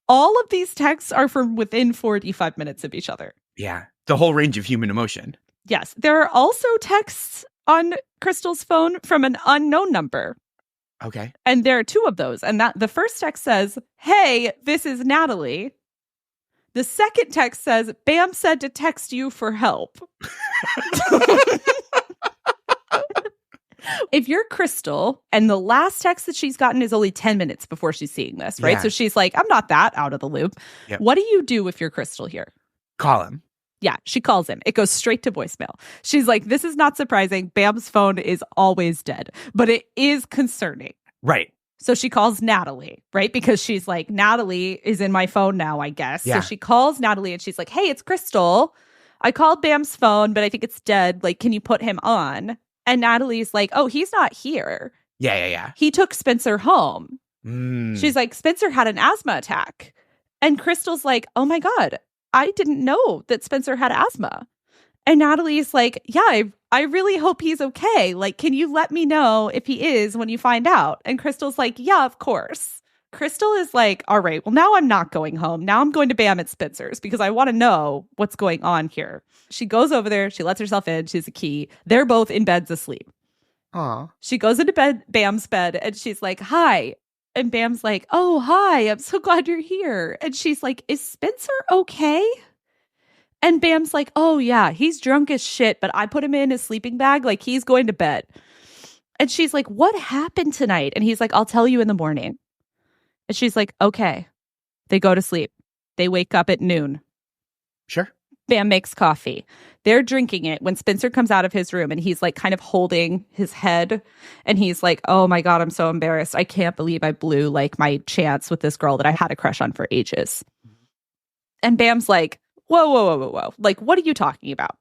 All of these texts are from within 45 minutes of each other. Yeah. The whole range of human emotion. Yes. There are also texts on Crystal's phone from an unknown number. Okay. And there are 2 of those. And that the first text says, hey, this is Natalie. The second text says, Bam said to text you for help. If you're Crystal and the last text that she's gotten is only 10 minutes before she's seeing this, right? Yeah. So she's like, I'm not that out of the loop. Yep. What do you do if you're Crystal here? Call him. Yeah, she calls him. It goes straight to voicemail. She's like, this is not surprising. Bam's phone is always dead, but it is concerning. Right. So she calls Natalie, right? Because she's like, Natalie is in my phone now, I guess. Yeah. So she calls Natalie and she's like, hey, it's Crystal. I called Bam's phone, but I think it's dead. Like, can you put him on? And Natalie's like, oh, he's not here. Yeah. He took Spencer home. Mm. She's like, Spencer had an asthma attack. And Crystal's like, oh my God, I didn't know that Spencer had asthma. And Natalie's like, yeah, I really hope he's okay. Like, can you let me know if he is when you find out? And Crystal's like, yeah, of course. Crystal is like, all right, well, now I'm not going home. Now I'm going to Bam at Spencer's because I want to know what's going on here. She goes over there. She lets herself in. She has a key. They're both in beds asleep. Aw. She goes into Bam's bed and she's like, hi. And Bam's like, oh, hi. I'm so glad you're here. And she's like, is Spencer okay? And Bam's like, oh, yeah, he's drunk as shit, but I put him in his sleeping bag. Like, he's going to bed. And she's like, what happened tonight? And he's like, I'll tell you in the morning. And she's like, okay. They go to sleep. They wake up at noon. Sure. Bam makes coffee. They're drinking it when Spencer comes out of his room and he's like kind of holding his head. And he's like, oh my God, I'm so embarrassed. I can't believe I blew like my chance with this girl that I had a crush on for ages. And Bam's like, whoa, whoa, whoa, whoa, whoa. Like, what are you talking about?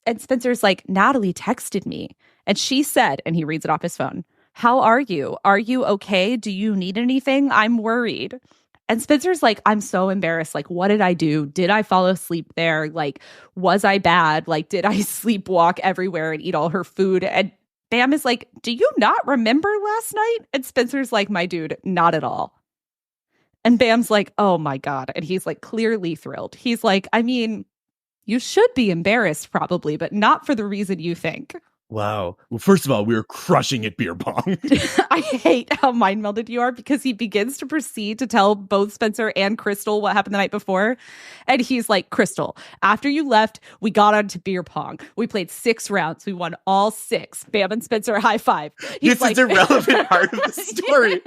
And Spencer's like, Natalie texted me. And she said, and he reads it off his phone, how are you? Are you okay? Do you need anything? I'm worried. And Spencer's like, I'm so embarrassed. Like, what did I do? Did I fall asleep there? Like, was I bad? Like, did I sleepwalk everywhere and eat all her food? And Bam is like, do you not remember last night? And Spencer's like, my dude, not at all. And Bam's like, oh my God. And he's like, clearly thrilled. He's like, I mean, you should be embarrassed probably, but not for the reason you think. Wow. Well, first of all, we were crushing at beer pong. I hate how mind-melded you are because he begins to proceed to tell both Spencer and Crystal what happened the night before. And he's like, Crystal, after you left, we got onto beer pong. We played 6 rounds. We won all 6. Bam and Spencer, high five. This is a relevant part of the story.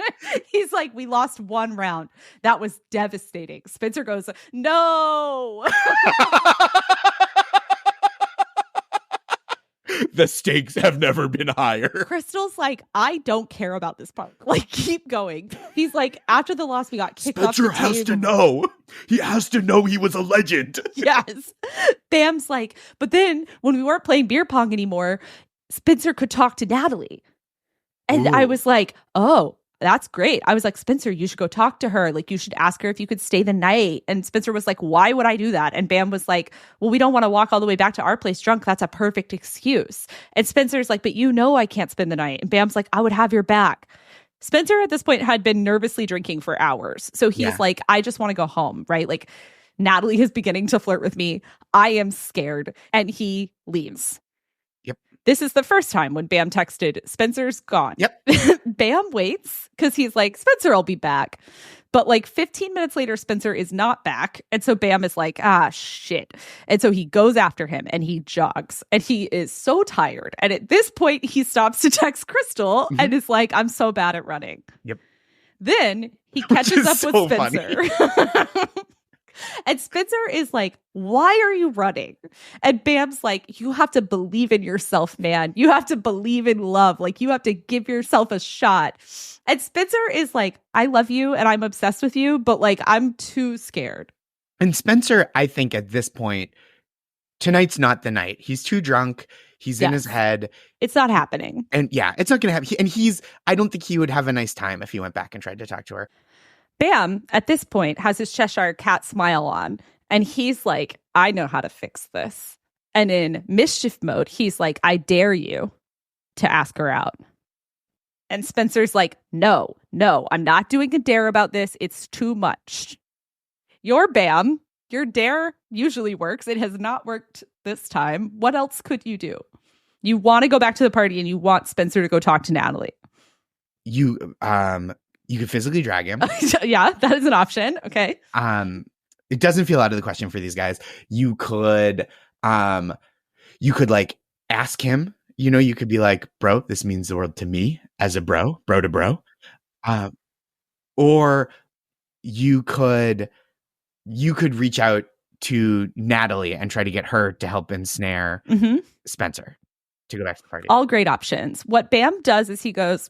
He's like, we lost 1 round. That was devastating. Spencer goes, no. The stakes have never been higher. Crystal's like, I don't care about this part. Like, keep going. He's like, after the loss, we got kicked off the Spencer has table. to know. He has to know he was a legend. Yes. Bam's like, but then when we weren't playing beer pong anymore, Spencer could talk to Natalie. And Ooh. I was like, oh, that's great. I was like, Spencer, you should go talk to her. Like, you should ask her if you could stay the night. And Spencer was like, why would I do that? And Bam was like, well, we don't want to walk all the way back to our place drunk. That's a perfect excuse. And Spencer's like, but you know I can't spend the night. And Bam's like, I would have your back. Spencer at this point had been nervously drinking for hours. So he's like, I just want to go home, right? Like, Natalie is beginning to flirt with me. I am scared. And he leaves. This is the first time when Bam texted, Spencer's gone. Yep. Bam waits because he's like, Spencer will be back. But like 15 minutes later, Spencer is not back. And so Bam is like, ah, shit. And so he goes after him and he jogs and he is so tired. And at this point, he stops to text Crystal and is like, I'm so bad at running. Yep. Then he catches up with Spencer. And Spencer is like, why are you running? And Bam's like, you have to believe in yourself, man. You have to believe in love. Like, you have to give yourself a shot. And Spencer is like, I love you and I'm obsessed with you, but like, I'm too scared. And Spencer, I think at this point, tonight's not the night. He's too drunk. He's in his head. It's not happening. And yeah, it's not going to happen. And I don't think he would have a nice time if he went back and tried to talk to her. Bam, at this point, has his Cheshire cat smile on. And he's like, I know how to fix this. And in mischief mode, he's like, I dare you to ask her out. And Spencer's like, no, I'm not doing a dare about this. It's too much. Your Bam, your dare usually works. It has not worked this time. What else could you do? You want to go back to the party and you want Spencer to go talk to Natalie. You could physically drag him. Yeah, that is an option. Okay. It doesn't feel out of the question for these guys. You could like ask him, you could be like, bro, this means the world to me as a bro to bro. Or you could reach out to Natalie and try to get her to help ensnare Spencer to go back to the party. All great options. What Bam does is he goes,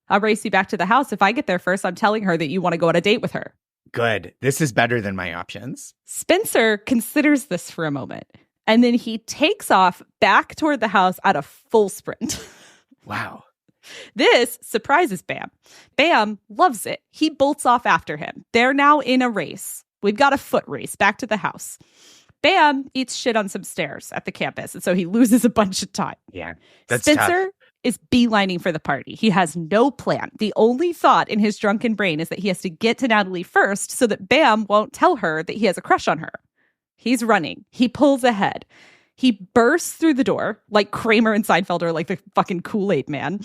I'll race you back to the house. If I get there first, I'm telling her that you want to go on a date with her. Good. This is better than my options. Spencer considers this for a moment, and then he takes off back toward the house at a full sprint. Wow. This surprises Bam. Bam loves it. He bolts off after him. They're now in a race. We've got a foot race back to the house. Bam eats shit on some stairs at the campus, and so he loses a bunch of time. Yeah, that's Spencer tough. Is beelining for the party. He has no plan. The only thought in his drunken brain is that he has to get to Natalie first so that Bam won't tell her that he has a crush on her. He's running. He pulls ahead. He bursts through the door like Kramer and Seinfeld are like the fucking Kool-Aid man.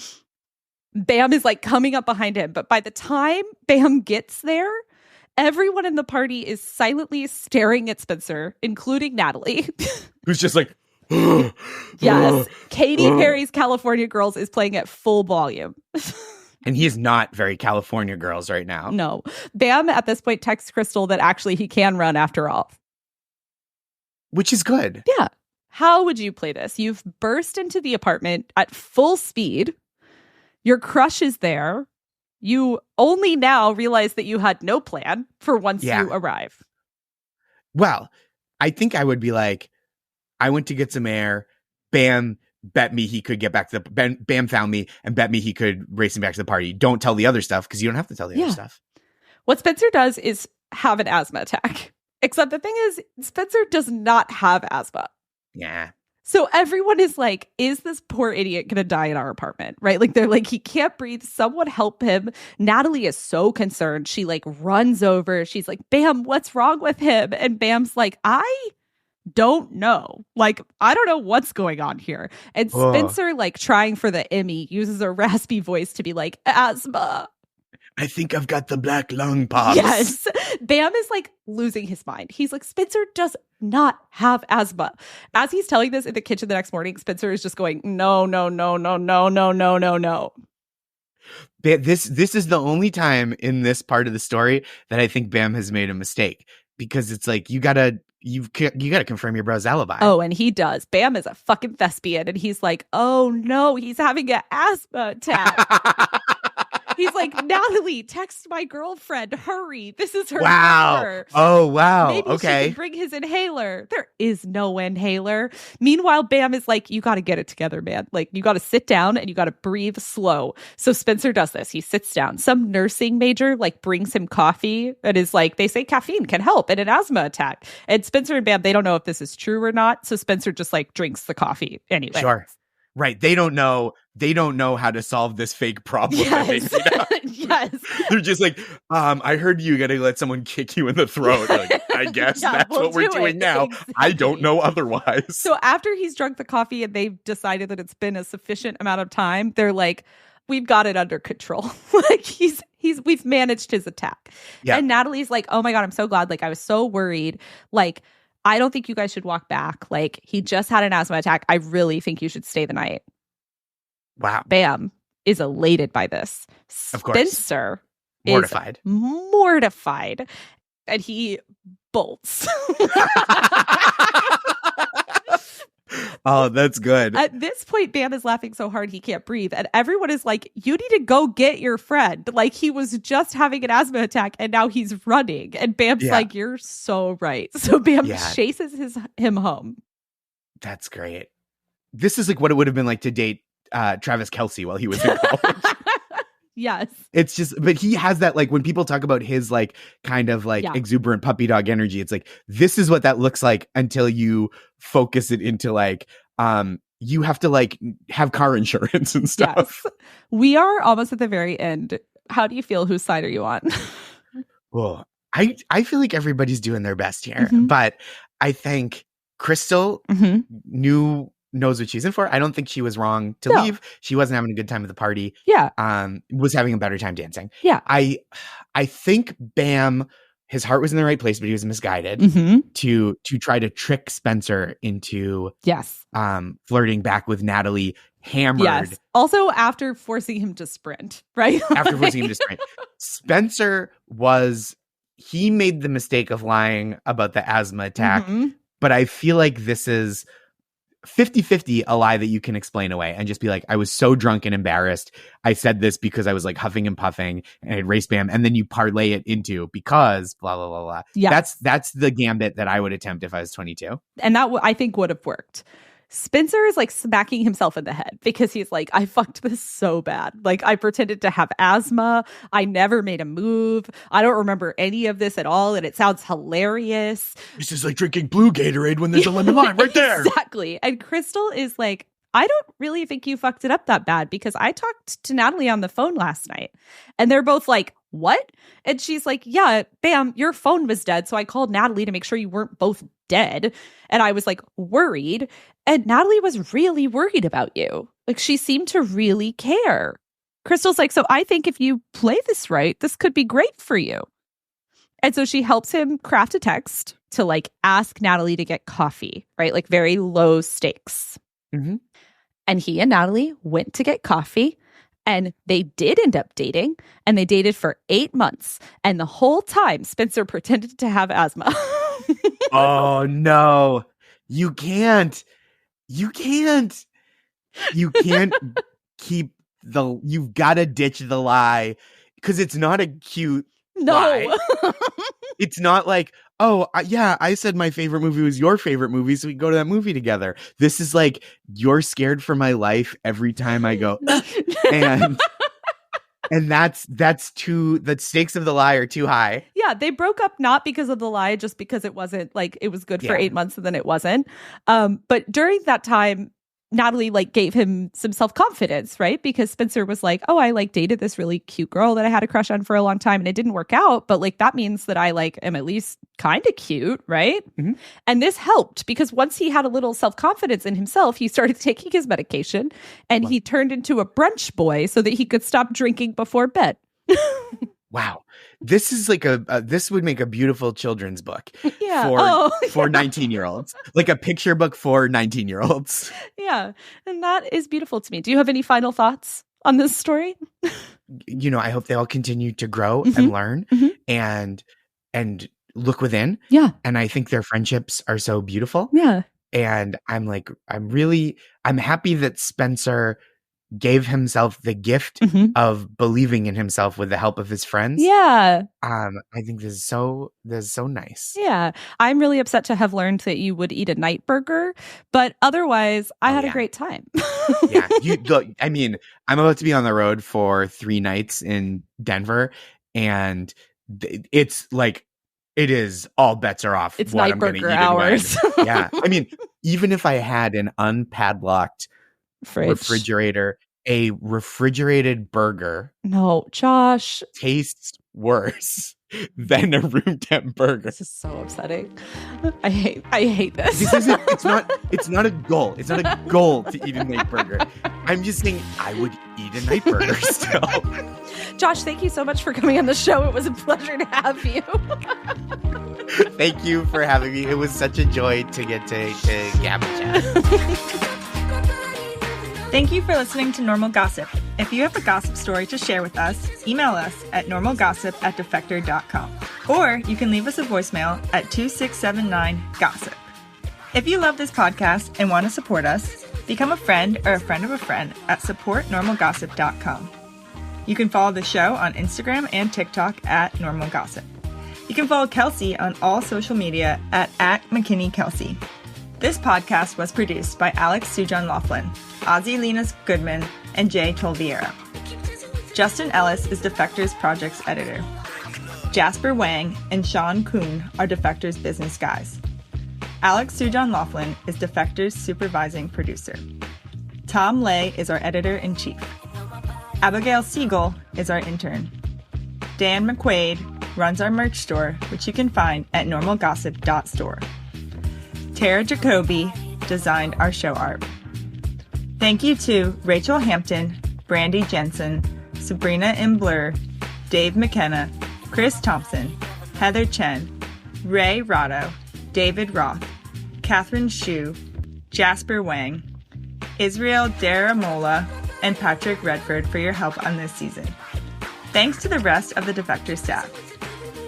Bam is like coming up behind him. But by the time Bam gets there, everyone in the party is silently staring at Spencer, including Natalie. Who's just like, yes. Katy Perry's California Girls is playing at full volume. And he is not very California Girls right now. No. Bam at this point texts Crystal that actually he can run after all. Which is good. Yeah. How would you play this? You've burst into the apartment at full speed. Your crush is there. You only now realize that you had no plan for once you arrive. Well, I think I would be like, I went to get some air. Bam bet me he could get back to the Bam found me and bet me he could race me back to the party. Don't tell the other stuff because you don't have to tell the other stuff. What Spencer does is have an asthma attack. Except the thing is, Spencer does not have asthma. Yeah. So everyone is like, is this poor idiot going to die in our apartment? Right? Like, they're like, he can't breathe. Someone help him. Natalie is so concerned. She like runs over. She's like, Bam, what's wrong with him? And Bam's like, I don't know. Like, I don't know what's going on here. And Spencer, like trying for the Emmy, uses a raspy voice to be like, asthma. I think I've got the black lung pops. Yes. Bam is like losing his mind. He's like, Spencer does not have asthma. As he's telling this in the kitchen the next morning, Spencer is just going, no, no, no, no, no, no, no, no, no. This is the only time in this part of the story that I think Bam has made a mistake, because it's like, you gotta confirm your bro's alibi. Oh, and he does. Bam is a fucking thespian, and he's like, oh no, he's having an asthma attack. He's like, Natalie, text my girlfriend. Hurry. This is her number. Oh, wow. Maybe she can bring his inhaler. There is no inhaler. Meanwhile, Bam is like, you got to get it together, man. Like, you got to sit down and you got to breathe slow. So Spencer does this. He sits down. Some nursing major like brings him coffee and is like, they say caffeine can help in an asthma attack. And Spencer and Bam, they don't know if this is true or not. So Spencer just like drinks the coffee anyway. Sure. Right. They don't know how to solve this fake problem. Yes. Yes. They're just like, I heard you got to let someone kick you in the throat. Like, I guess that's what we're doing now. Exactly. I don't know otherwise. So after he's drunk the coffee and they've decided that it's been a sufficient amount of time, they're like, we've got it under control. Like we've managed his attack. Yeah. And Natalie's like, oh my God, I'm so glad. Like, I was so worried. Like, I don't think you guys should walk back. Like, he just had an asthma attack. I really think you should stay the night. Wow. Bam is elated by this. Of course. Spencer mortified. Is mortified. And he bolts. Oh, that's good. At this point, Bam is laughing so hard he can't breathe. And everyone is like, you need to go get your friend. Like, he was just having an asthma attack and now he's running. And Bam's like, you're so right. So Bam chases him home. That's great. This is like what it would have been like to date Travis Kelce while he was in college. Yes. It's just, but he has that, like, when people talk about his like kind of like exuberant puppy dog energy, it's like, this is what that looks like until you focus it into like, you have to like have car insurance and stuff. Yes. We are almost at the very end. How do you feel? Whose side are you on? Well, I feel like everybody's doing their best here, but I think Crystal knows what she's in for. I don't think she was wrong to leave. She wasn't having a good time at the party. Yeah. Was having a better time dancing. Yeah. I think Bam, his heart was in the right place, but he was misguided to try to trick Spencer into flirting back with Natalie, hammered. Yes. Also after forcing him to sprint, right? After forcing him to sprint. Spencer he made the mistake of lying about the asthma attack, but I feel like this is 50-50 a lie that you can explain away and just be like, I was so drunk and embarrassed. I said this because I was like huffing and puffing and I'd race Bam. And then you parlay it into because blah, blah, blah, blah. Yes. That's the gambit that I would attempt if I was 22. And that I think would have worked. Spencer is like smacking himself in the head because he's like, I fucked this so bad. Like, I pretended to have asthma. I never made a move. I don't remember any of this at all. And it sounds hilarious. This is like drinking blue Gatorade when there's a lemon lime right there. Exactly. And Crystal is like, I don't really think you fucked it up that bad because I talked to Natalie on the phone last night. And they're both like, what? And she's like, yeah, Bam, your phone was dead. So I called Natalie to make sure you weren't both dead. And I was like worried. And Natalie was really worried about you. Like, she seemed to really care. Crystal's like, so I think if you play this right, this could be great for you. And so she helps him craft a text to like ask Natalie to get coffee, right? Like very low stakes. And he and Natalie went to get coffee. And they did end up dating, and they dated for 8 months. And the whole time, Spencer pretended to have asthma. Oh, no. You can't. You can't. You can't you've got to ditch the lie, because it's not a cute lie. It's not like, oh, yeah, I said my favorite movie was your favorite movie, so we go to that movie together. This is like, you're scared for my life every time I go. And that's too, the stakes of the lie are too high. Yeah, they broke up not because of the lie, just because it wasn't like, it was good for 8 months and then it wasn't. But during that time, Natalie like gave him some self-confidence, right? Because Spencer was like, oh, I like dated this really cute girl that I had a crush on for a long time and it didn't work out. But like, that means that I like am at least kind of cute, right? Mm-hmm. And this helped because once he had a little self-confidence in himself, he started taking his medication and he turned into a brunch boy so that he could stop drinking before bed. Wow. This is like this would make a beautiful children's book for 19-year-olds. Like a picture book for 19-year-olds. Yeah. And that is beautiful to me. Do you have any final thoughts on this story? I hope they all continue to grow and learn and look within. Yeah. And I think their friendships are so beautiful. Yeah. And I'm happy that Spencer gave himself the gift of believing in himself with the help of his friends. Yeah. I think this is so nice. Yeah. I'm really upset to have learned that you would eat a night burger, but otherwise I had a great time. Yeah. I'm about to be on the road for 3 nights in Denver, and it's like, it is, all bets are off. It's night burger hours. Yeah. I mean, even if I had an unpadlocked refrigerator, a refrigerated burger, no, Josh, tastes worse than a room temp burger. This is so upsetting. I hate this. It's not a goal. It's not a goal to eat a night burger. I'm just saying I would eat a night burger still. Josh, thank you so much for coming on the show. It was a pleasure to have you. Thank you for having me. It was such a joy to get to gab and chat. Thank you for listening to Normal Gossip. If you have a gossip story to share with us, email us at normalgossip@defector.com. Or you can leave us a voicemail at 2679-GOSSIP. If you love this podcast and want to support us, become a friend or a friend of a friend at supportnormalgossip.com. You can follow the show on Instagram and TikTok at Normal Gossip. You can follow Kelsey on all social media at @McKinneyKelsey. This podcast was produced by Alex Sujan Laughlin, Ozzy Linus Goodman, and Jay Tolviera. Justin Ellis is Defector's projects editor. Jasper Wang and Sean Kuhn are Defector's business guys. Alex Sujan Laughlin is Defector's supervising producer. Tom Lay is our editor-in-chief. Abigail Siegel is our intern. Dan McQuaid runs our merch store, which you can find at normalgossip.store. Tara Jacoby designed our show art. Thank you to Rachel Hampton, Brandy Jensen, Sabrina Imblur, Dave McKenna, Chris Thompson, Heather Chen, Ray Rotto, David Roth, Catherine Shu, Jasper Wang, Israel Daramola, and Patrick Redford for your help on this season. Thanks to the rest of the Defector staff.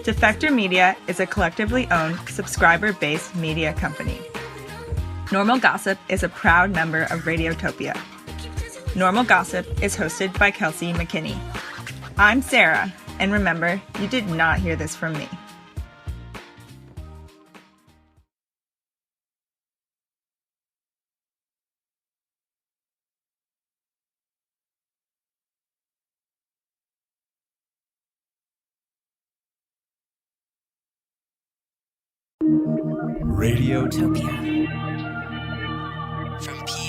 Defector Media is a collectively owned, subscriber-based media company. Normal Gossip is a proud member of Radiotopia. Normal Gossip is hosted by Kelsey McKinney. I'm Sarah, and remember, you did not hear this from me. Radiotopia from P